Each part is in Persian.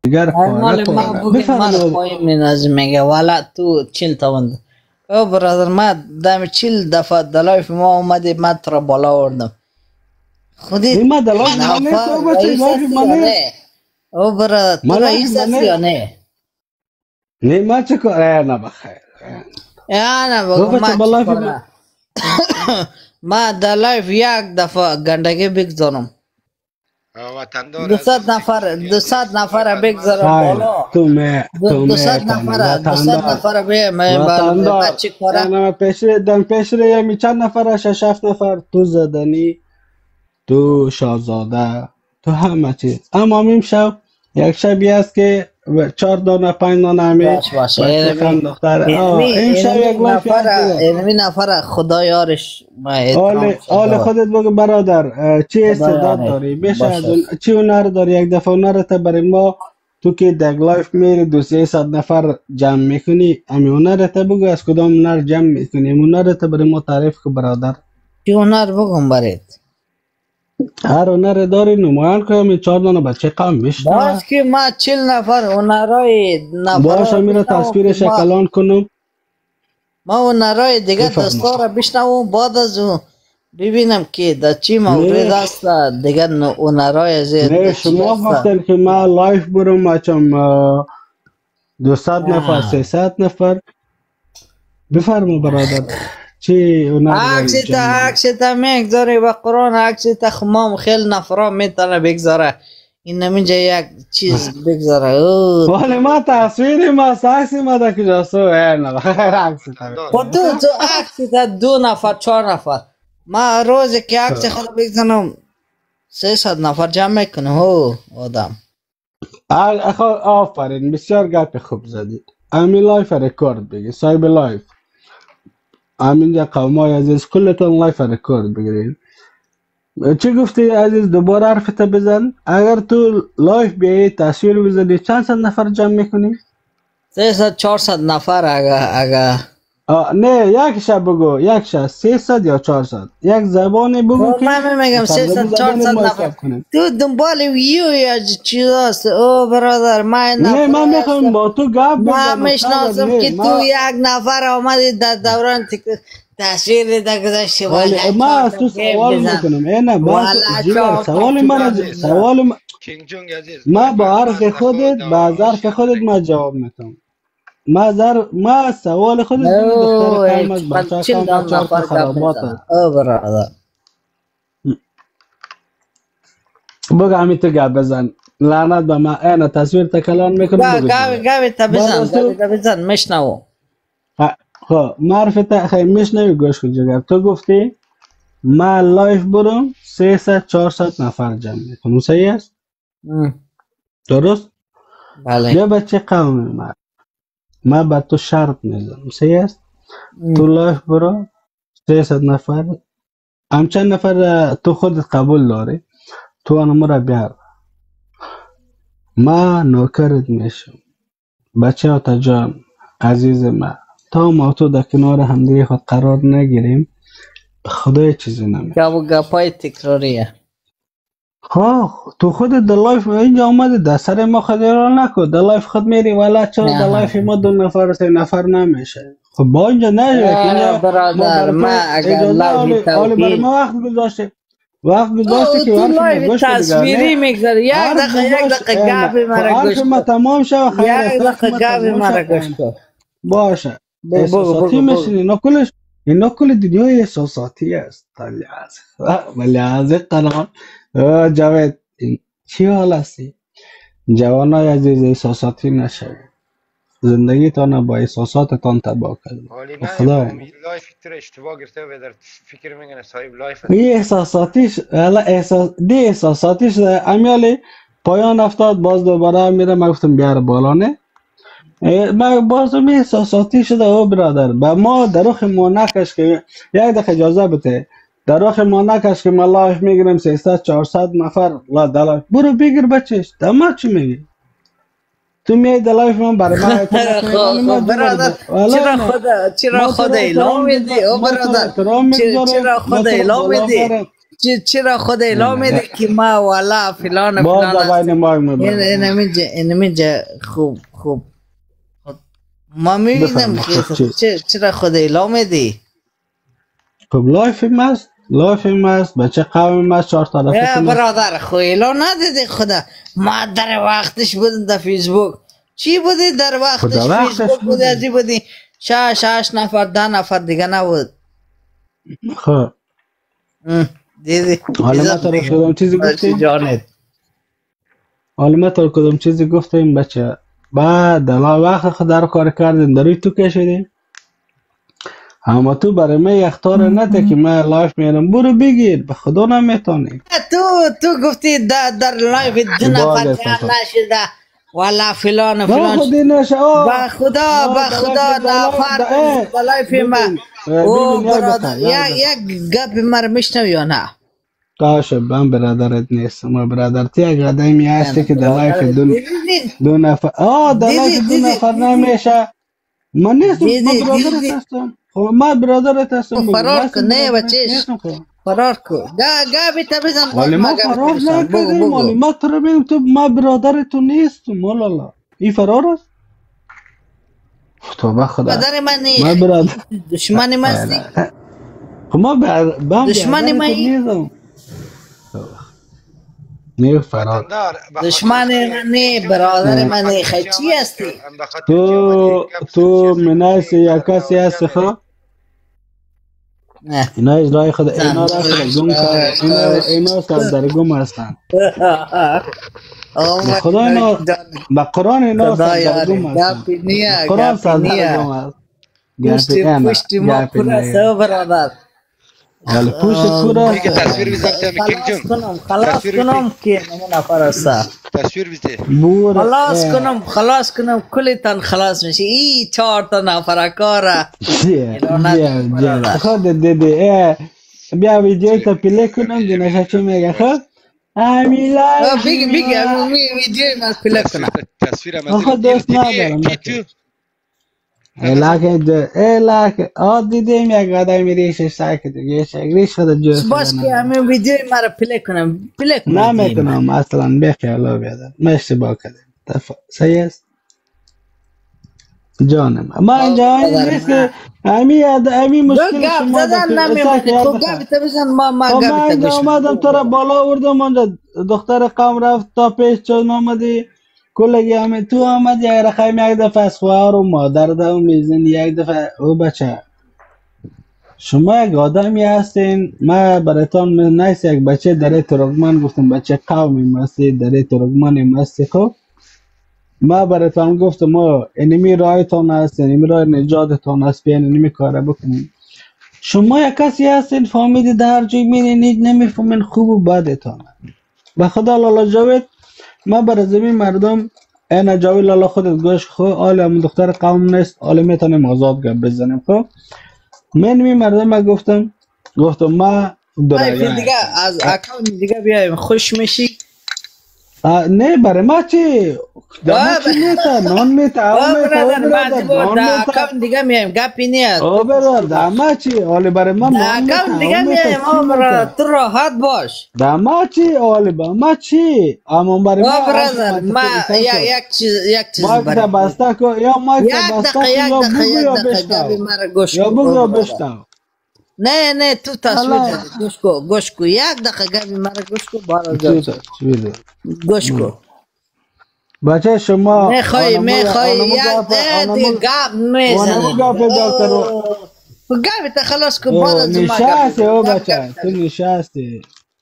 دیگر مال ما بگیم مال پایین مینازی میگه والا تو 40 تومن. او برادر ما دم 40 دفعه دلایف ما اومدی ما ترا بالا آوردم. خودی ما دلایف منه تو بچه لایف منه. او برادر تو رئیس هستی یا نه؟ نه ما چه کار نه بخیر. نه بگو ما چه کار. ما دلایف یک دفعه گندگی بگذارم. 200 نفر بگذارم بالا. 200 نفر به من چی کاره؟ نه پیشره یمی چند نفر 6-7 نفر تو زدنی تو شاهزاده تو همه چیز. اما میم شب یک شبی است که 4 دانه 5 دانه همی بچه خم دختر این شب یک لایف اینمی نفر خدا یارش حال خودت بگو برادر چی استعداد داری بیش از اون چی هنر داری. یک دفعه هنرت برای ما تو که در لایف میری 200 نفر جمع میکنی امی هنرت بگو از کدام هنر جمع میکنی هنرت برای ما تعریف کن برادر. چی هنر بگم برات؟ هر هنر داری نمایان کنم 4 دانه بچه قوم میشنه باز که ما 40 نفر هنرهای باشه میره تصویر شکلان کنم ما هنرهای دیگه دستا را بشنوم بعد از اون ببینم که در چی مورد است دیگه هنرهای زیاد. نه شما گفتن که ما لایف برم اچم 200 نفر 300 نفر بفرما برادر چی هنر داری؟ عکس تا میگذاری و قرآن عکس تا خمام خیلی نفرا میتونه بگذاره این نمیجه یک چیز بگذاره. ولی ما تصویری ما عکسی ما در کجاست نه خیر عکس خود تو عکس تا 2 نفر 4 نفر ما روزی که عکس خود بگذارم 300 نفر جمع میکنه هو آدم. آفرین بسیار گپ خوب زدی. امی لایف رکورد بگی صاحب لایف همینجا قومای عزیز کلتون لایف رکورد بگیرین. چی گفتی عزیز دوباره حرفت بزن. اگر تو لایف بیایی تصویر بزنی چند صد نفر جمع میکنی؟ 300-400 نفر اگر نه یک شب بگو یک شب 300 یا 400 یک زبانی بگو که من میگم 300-400 نفر تو دنبال ویو یا چیز هست. او برادر نه من میخوام با تو گپ بزنم. من میشناسم که تو یک نفر آمدی در دوران تصویر در گذاشتی ولی ما از تو سوال میکنم نه با سوال ما با حرف خودت با ظرف خودت ما جواب میتونم. ما سوال خودت دختر قیم از بچه کام بچه خرابات هست. او برادر بگو همی تو گپ بزن لعنت به ما اینه تصویر تکلان میکنم گاوی تا بزن میشنو. خب معرفت خیلی میشنوی گوش کن جگر. تو گفتی ما لایف برم 300-400 نفر جمع میکنم صحیح است؟ درست؟ بله. یا بچه قومی ما با تو شرط میزنم صحیح است؟ تو لایف برو 300 نفر همچند نفر تو خودت قبول داری تو آنمو را بیار ما نوکرت میشم بچه ها تا جان عزیز ما تا ما تو در کنار همدیگه خود قرار نگیریم خدای چیزی نمیشه. گپای تکراریه. تو خودت در لایف اینجا آمده در سر ما خود را نکن در لایف خود میری ولی چرا در لایف ما 2 نفر 3 نفر نمیشه. خب با اینجا نجوه برادر ما اگر لایف برای ما وقت گذاشته که تو لایف تصویری میگذاری یک دقیقه گپی مرا گوش کن تمام شد یک دقیقه گپی مرا گوش کن باشه. احساساتی میشینی اینا کل دنیای احساساتی است. ولی از قناعت جاوید چی حال هستی؟ جوانای عزیز احساساتی نشوید. زندگی تان با احساساتتان تباه کنید. خدا لایف تر اشتباه گرفته و در فکر میگن صاحب لایف این احساساتیش احساساتیش امیالی پایان افتاد باز دوباره میره. من گفتم بیار بالا نه من بازم احساساتی شده. او برادر با ما در رخ ما نکش که یک دقیقه اجازه بده در رخ ما نکش که ما لایف میگیرم 300-400 نفر لا دلایف برو بگیر بچش دما چی میگی تو میای دلایف من برای ما برادر چرا خود اعلام میدی؟ او برادر چرا خود اعلام میدی؟ چرا خود اعلام میده که ما والا فلان باز فلان دوای نماغ اینمیجه خوب ما میبینم که چرا خود اعلام میدی خب لایف است بچه قوم است 4 طرفه یا برادر خو اعلام ندیدی خدا ما در وقتش بودیم در فیسبوک چی بودی در وقتش فیسبوک بودی ازی بودی 6 نفر 10 نفر دیگه نبود خب دیدی حالا ما تو کدام چیزی گفتیم جانت حالا ما تو کدام چیزی گفتیم بچه بعد وقت خود در کار کردیم داری تو کشیدی اما تو برای من اختار نده که من لایف میرم برو بگیر به خدا نمیتونی تو گفتی در لایف 2 نفر جمع نشده والا فلان با خودی نشه با خدا نفر در لایف من او برادر یک گپ مر میشنو یا نه کاش من برادرت نیستم ما برادرتی یک قدمی هستی که در لایف 2 نفر در لایف 2 نفر نمیشه من نیستم ما برادرت هستم خب ما برادرت هستم فرار کن نه بچهش فرار کن گابی تا بزن ولی ما فرار نکردیم ولی ما تو رو بینیم تو ما برادر تو نیستم مولالا این فرار است تو بخدا برادر من نیست ما برادر دشمن من هستی خب ما دشمن من نیستم نه فرار دشمن من نه برادر من نه خیچی هستی تو مناس یا کسی هستی خب اینا اجرای خود اینا را خود گم کرد اینا سر گم هستن خدا اینا با قرآن اینا سر گم هستن قرآن سر گم هست پشتی ما پر است برادر ولی پشت پر است خلاص کنم که نمونه پر است تصویر بیزده خلاص کنم کلیتان خلاص میشه ای 4 تا نفر کاره خود دیدی بیا ویدیو تا پلی کنم دینشه چه میگه خب امیلا بگی ویدیو من پلی کنم تصویر هم خود دوست ندارم ایلاکه دیدیم یک قدر میریشش ساکت دیگه ریش خود جوست باش که همین ویدیو مرا پلی کنم نمیتونم اصلا بخیالا بیادم ما اشتباه کردیم صحیح است جانم ما اینجا نیست که امی مشکل شما خب گفت تا بزن ما گفت تا اومدم تو را بالا آوردم اونجا دختر قوم رفت تا پیش چون آمدی کلگی همه تو آمد یک رقم یک دفعه از خواه رو مادر دو میزن یک دفعه او بچه شما یک آدمی هستین ما برایتان نیست یک بچه در ترکمن گفتم بچه قومی مستی در ترکمن مستی خب ما برایتان گفتم ما اینمی رایتان هست اینمی رای نجاتتان هست بیان اینمی کاره بکنیم شما یک کسی هستین فهمیدی در جای مینید نمیفهمین خوب و بدتان به خدا لالا جاوید ما برای زمین مردم این جاوی لالا خودت گوش خو آل همون دختر قوم نیست آل میتونیم آزاد گپ بزنیم خب من می مردم ما گفتم ما درایه دیگه از اکاونت دیگه بیایم خوش میشی نه برای ما چی دما چی میتا نان میتا اکاونت دیگه میایم گپی نیست برادر دما چی آل برای ما اکاونت دیگه میایم تو راحت باش دما چی آل با ما چی اما برای ما برادر ما یک چیز برای بسته کو یا ما بسته یا بگو یا بشتاو یا بگو یا بشتاو نه تو تصویر گوش کو یک دقیقه گپی مرا گوش کو بالا گوش کو بچه شما میخوای یک دیگه گپ میزنی گپ تا خلاص کو بعد از ما نشستی او بچه تو نشستی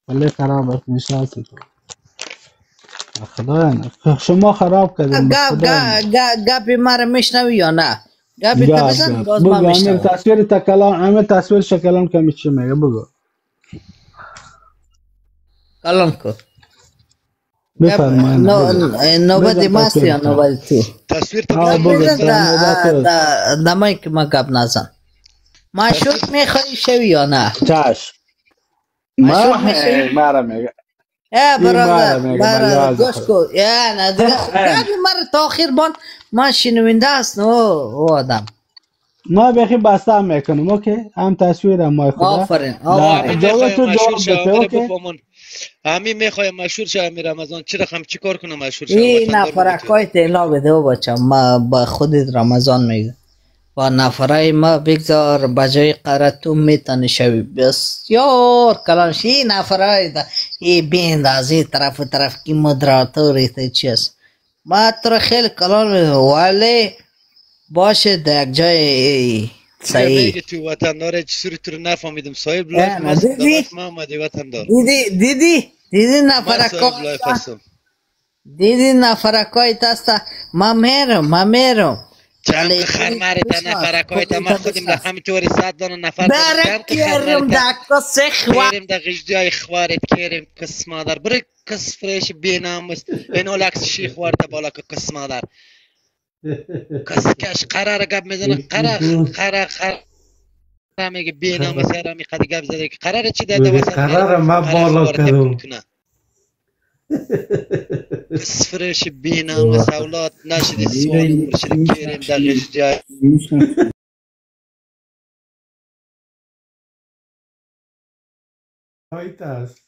ولی خراب است نشستی تو خدا نه شما خراب کردین گپی مرا میشنوی یا نه گپی تا بزن باز ما میشنوی تصویر تا کلام همه تصویر شکلان کمی چی میگه بگو کلام کو بفرمایید نوبتی ماست یا نوبتی تو تصویر تا دمایی که ما گپ نزن مشروط میخوایی شوی یا نه چشم مرا میگه برادر گوش کو یا نه دیگه مرا تا آخر بان ما شنونده است او آدم ما بخی بسته هم میکنم اوکی هم تصویر ما خدا آفرین همین جواب تو میخوایم مشهور جواب شه بده امیر اوکی بفهمون. همین میخوایم مشهور شه امیر رمضان. چی رقم چی کار کنم مشهور شه این وطندار بگو تو. نفرکای تیلا بده و بچه ما با خودت رمضان میگه با نفرای ما بگذار بجای قرار تو میتونی شوی بسیار کلانش این نفرای ده این بیند از این طرف و طرف کی مدراتوری تا چی است ما تو خیلی کلان ولی باشه در یک جای چی صحیح میگی تو وطندار چی تو رو نفهمیدم صاحب لایف ما دیدی لایف ما اومدی وطندار. دیدی ما نفرکای صاحب لایف هستم. دیدی نفرکای تاستا ما میرم جمع که ولی خر مارتا بشناس نفرکای تا ما خودت خودیم را بشناس همینطوری 100 دانه نفر داریم. جمع که خر برکرم مارتا دکا سخوة کیریم دا غجدای خوارت کیریم کس مادر برای کس فریش بیناموس این اولکس شیخ وارده بالا که کس مادر کس کش قرار گب میزنه قرار میگه بیناموس هرامی قدی گب زده که قرار چی داده میگه واسه میره قرار ما قرار بالا خوارده کن کدوم کنه کس فریش بیناموس اولاد نشدی سوال مرشد کیریم دا غجدای هایت است